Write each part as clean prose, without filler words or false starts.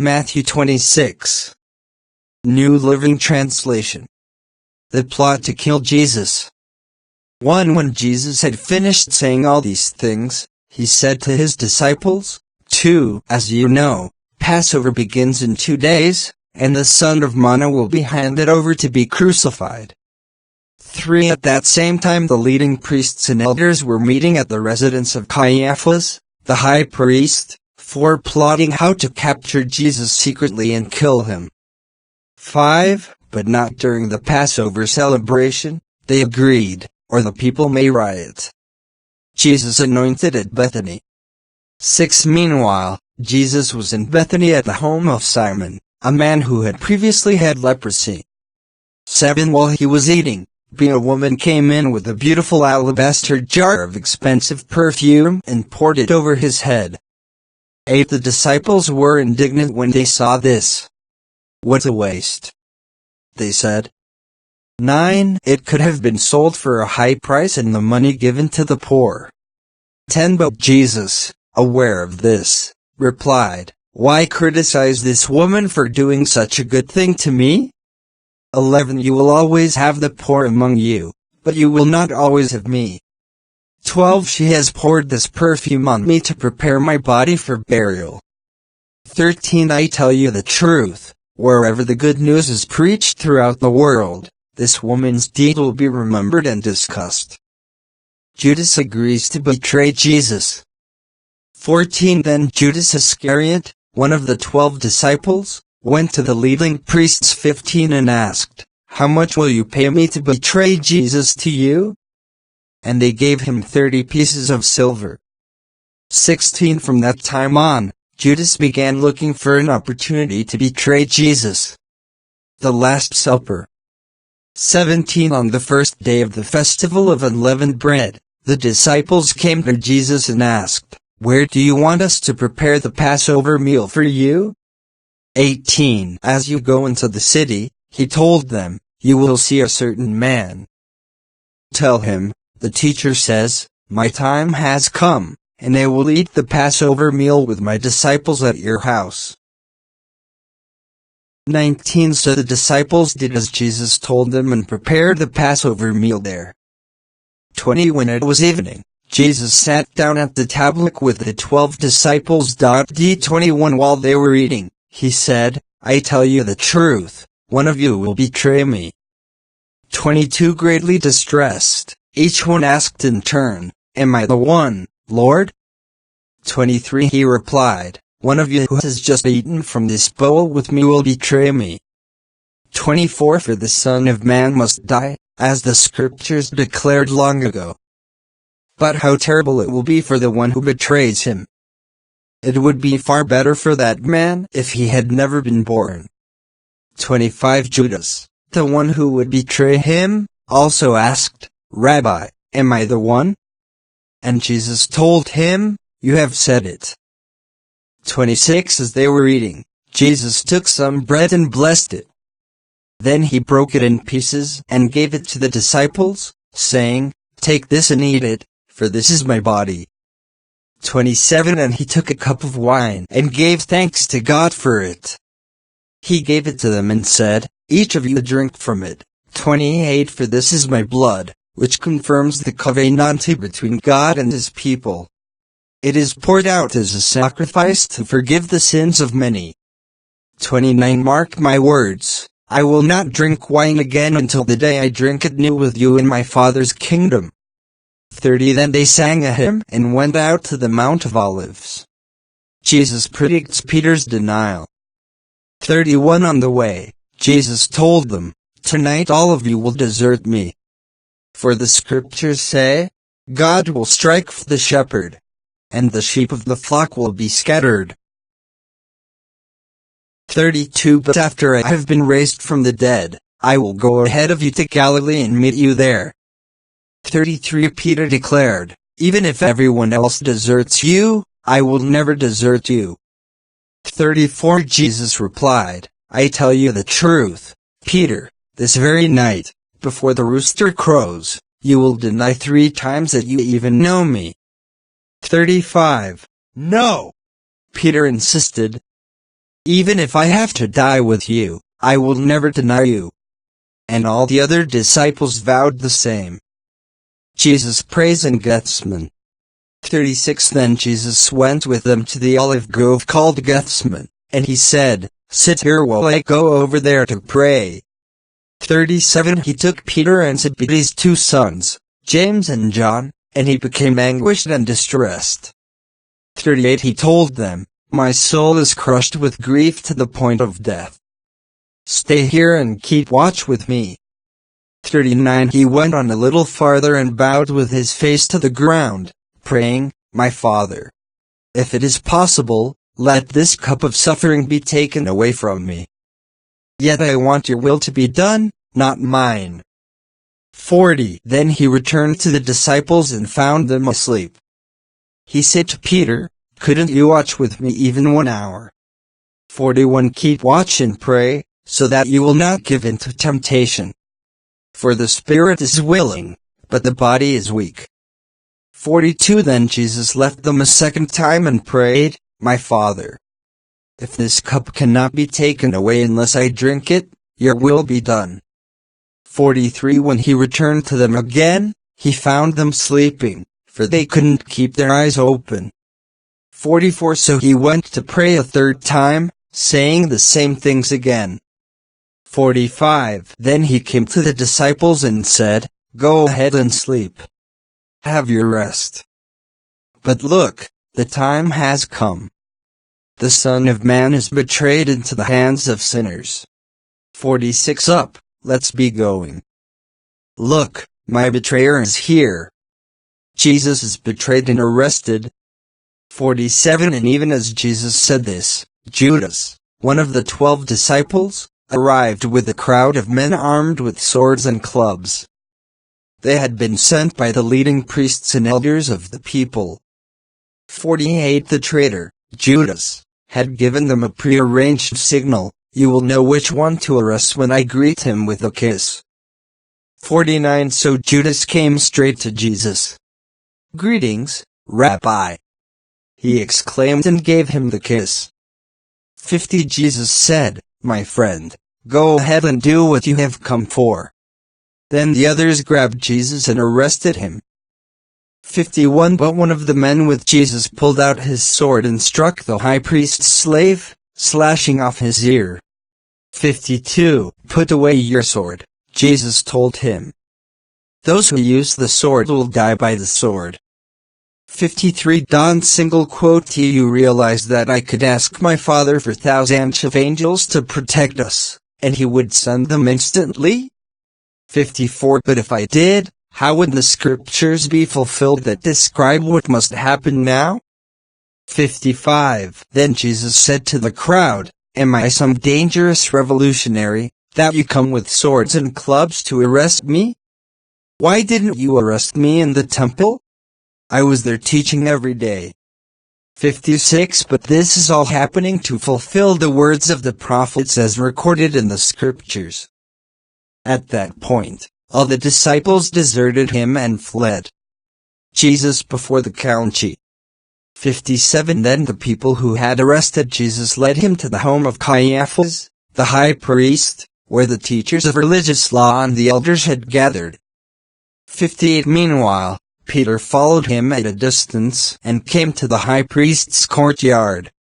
Matthew 26. New Living Translation. The plot to kill Jesus. 1. When Jesus had finished saying all these things, he said to his disciples, 2. As you know, Passover begins in 2 days, and the Son of Man will be handed over to be crucified. 3. At that same time the leading priests and elders were meeting at the residence of Caiaphas, the high priest, 4. Plotting how to capture Jesus secretly and kill him. 5. But not during the Passover celebration, they agreed, or the people may riot. Jesus anointed at Bethany. 6. Meanwhile, Jesus was in Bethany at the home of Simon, a man who had previously had leprosy. 7. While he was eating, a woman came in with a beautiful alabaster jar of expensive perfume and poured it over his head. 8. The disciples were indignant when they saw this. What a waste, they said. 9. It could have been sold for a high price and the money given to the poor. 10. But Jesus, aware of this, replied, "Why criticize this woman for doing such a good thing to me?" 11. You will always have the poor among you, but you will not always have me. 12. She has poured this perfume on me to prepare my body for burial. 13. I tell you the truth, wherever the good news is preached throughout the world, this woman's deed will be remembered and discussed. Judas agrees to betray Jesus. 14. Then Judas Iscariot, one of the 12 disciples, went to the leading priests 15 and asked, "How much will you pay me to betray Jesus to you?" And they gave him 30 pieces of silver. 16. From that time on, Judas began looking for an opportunity to betray Jesus. The Last Supper. 17. On the first day of the festival of unleavened bread, the disciples came to Jesus and asked, "Where do you want us to prepare the Passover meal for you?" 18. As you go into the city, he told them, you will see a certain man. Tell him, the teacher says, my time has come, and I will eat the Passover meal with my disciples at your house. 19. So the disciples did as Jesus told them and prepared the Passover meal there. 20. When it was evening, Jesus sat down at the table with the 12 disciples. 21. While they were eating, he said, I tell you the truth, one of you will betray me. 22. Greatly distressed, each one asked in turn, Am I the one, Lord? 23. He replied, one of you who has just eaten from this bowl with me will betray me. 24. For the Son of Man must die, as the Scriptures declared long ago. But how terrible it will be for the one who betrays him. It would be far better for that man if he had never been born. 25. Judas, the one who would betray him, also asked, Rabbi, am I the one? And Jesus told him, You have said it. 26. As they were eating, Jesus took some bread and blessed it. Then he broke it in pieces and gave it to the disciples, saying, Take this and eat it, for this is my body. 27. And he took a cup of wine and gave thanks to God for it. He gave it to them and said, Each of you drink from it. 28. For this is my blood, which confirms the covenant between God and his people. It is poured out as a sacrifice to forgive the sins of many. 29. Mark my words, I will not drink wine again until the day I drink it new with you in my Father's kingdom. 30. Then they sang a hymn and went out to the Mount of Olives. Jesus predicts Peter's denial. 31. On the way, Jesus told them, Tonight all of you will desert me. For the Scriptures say, God will strike the shepherd, and the sheep of the flock will be scattered. 32. But after I have been raised from the dead, I will go ahead of you to Galilee and meet you there. 33. Peter declared, Even if everyone else deserts you, I will never desert you. 34. Jesus replied, I tell you the truth, Peter, this very night, before the rooster crows, you will deny 3 times that you even know me. 35. No! Peter insisted. Even if I have to die with you, I will never deny you." And all the other disciples vowed the same. Jesus prays in Gethsemane. 36 Then Jesus went with them to the olive grove called Gethsemane, and he said, "Sit here while I go over there to pray." 37 He took Peter and Zebedee's 2 sons, James and John, and he became anguished and distressed. 38 He told them, "My soul is crushed with grief to the point of death. Stay here and keep watch with me." 39 He went on a little farther and bowed with his face to the ground, praying, "My Father, if it is possible, let this cup of suffering be taken away from me. Yet I want your will to be done, not mine." 40 Then he returned to the disciples and found them asleep. He said to Peter, "Couldn't you watch with me even 1 hour?" 41 Keep watch and pray, so that you will not give in to temptation. For the spirit is willing, but the body is weak. 42 Then Jesus left them a second time and prayed, "My Father, if this cup cannot be taken away unless I drink it, your will be done." 43 When he returned to them again, he found them sleeping, for they couldn't keep their eyes open. 44 So he went to pray a third time, saying the same things again. 45 Then he came to the disciples and said, "Go ahead and sleep. Have your rest. But look, the time has come. The Son of Man is betrayed into the hands of sinners." 46 Up, let's be going. Look, my betrayer is here. Jesus is betrayed and arrested. 47 And even as Jesus said this, Judas, one of the 12 disciples, arrived with a crowd of men armed with swords and clubs. They had been sent by the leading priests and elders of the people. 48 The traitor, Judas, had given them a prearranged signal, "You will know which one to arrest when I greet him with a kiss." 49 So Judas came straight to Jesus. "Greetings, Rabbi," he exclaimed and gave him the kiss. 50 Jesus said, "My friend, go ahead and do what you have come for." Then the others grabbed Jesus and arrested him. 51 But one of the men with Jesus pulled out his sword and struck the high priest's slave, slashing off his ear. 52 Put away your sword, Jesus told him. Those who use the sword will die by the sword. 53 Do you realize that I could ask my Father for thousands of angels to protect us, and he would send them instantly? 54 But if I did, how would the scriptures be fulfilled that describe what must happen now? 55 Then Jesus said to the crowd, "Am I some dangerous revolutionary, that you come with swords and clubs to arrest me? Why didn't you arrest me in the temple? I was there teaching every day." 56 But this is all happening to fulfill the words of the prophets as recorded in the scriptures. At that point, all the disciples deserted him and fled. Jesus before the council. 57 Then the people who had arrested Jesus led him to the home of Caiaphas, the high priest, where the teachers of religious law and the elders had gathered. 58 Meanwhile, Peter followed him at a distance and came to the high priest's courtyard.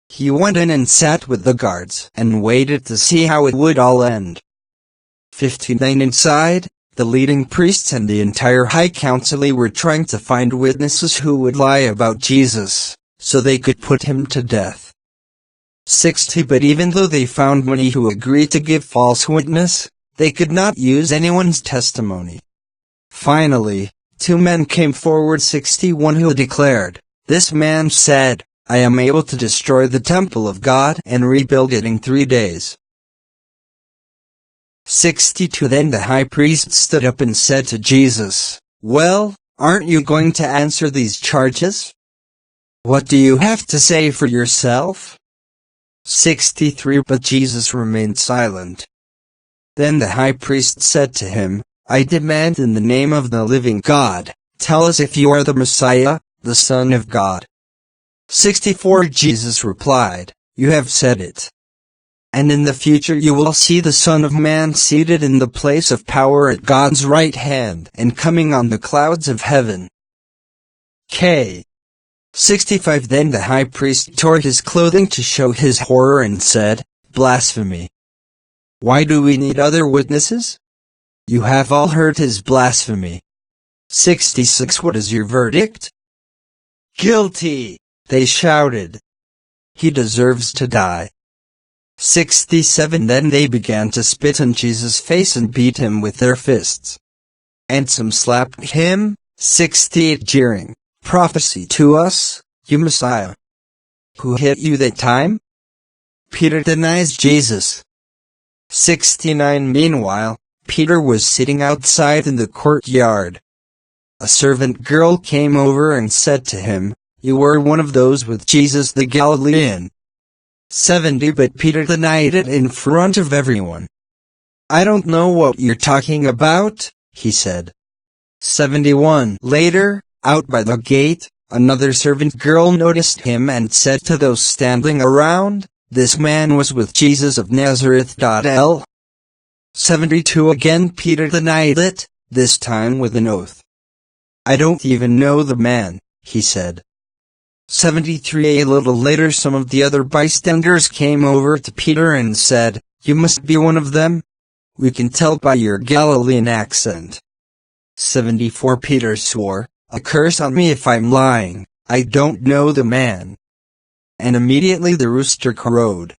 He went in and sat with the guards and waited to see how it would all end. 59 Inside, the leading priests and the entire high council were trying to find witnesses who would lie about Jesus, so they could put him to death. 60 But even though they found many who agreed to give false witness, they could not use anyone's testimony. Finally, 2 men came forward 61 who declared, "This man said, I am able to destroy the temple of God and rebuild it in 3 days. 62 Then the high priest stood up and said to Jesus, "Well, aren't you going to answer these charges? What do you have to say for yourself?" 63 But Jesus remained silent. Then the high priest said to him, "I demand in the name of the living God, tell us if you are the Messiah, the Son of God." 64 Jesus replied, you have said it. And in the future you will see the Son of Man seated in the place of power at God's right hand and coming on the clouds of heaven. K. 65 Then the high priest tore his clothing to show his horror and said, Blasphemy! Why do we need other witnesses? You have all heard his blasphemy. 66 What is your verdict? Guilty! They shouted. He deserves to die. 67 Then they began to spit in Jesus' face and beat him with their fists. And some slapped him. 68 Jeering. Prophesy to us, you Messiah. Who hit you that time? Peter denies Jesus. 69 Meanwhile, Peter was sitting outside in the courtyard. A servant girl came over and said to him, You were one of those with Jesus the Galilean. 70 But Peter denied it in front of everyone. I don't know what you're talking about, he said. 71 Later, out by the gate, another servant girl noticed him and said to those standing around, This man was with Jesus of Nazareth. 72 Again Peter denied it, this time with an oath. I don't even know the man, he said. 73 A little later some of the other bystanders came over to Peter and said, You must be one of them. We can tell by your Galilean accent. 74 Peter swore, A curse on me if I'm lying, I don't know the man. And immediately the rooster crowed.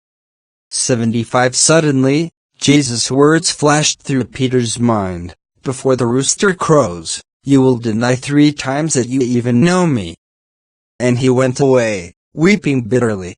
75 Suddenly, Jesus' words flashed through Peter's mind, Before the rooster crows, you will deny 3 times that you even know me. And he went away, weeping bitterly.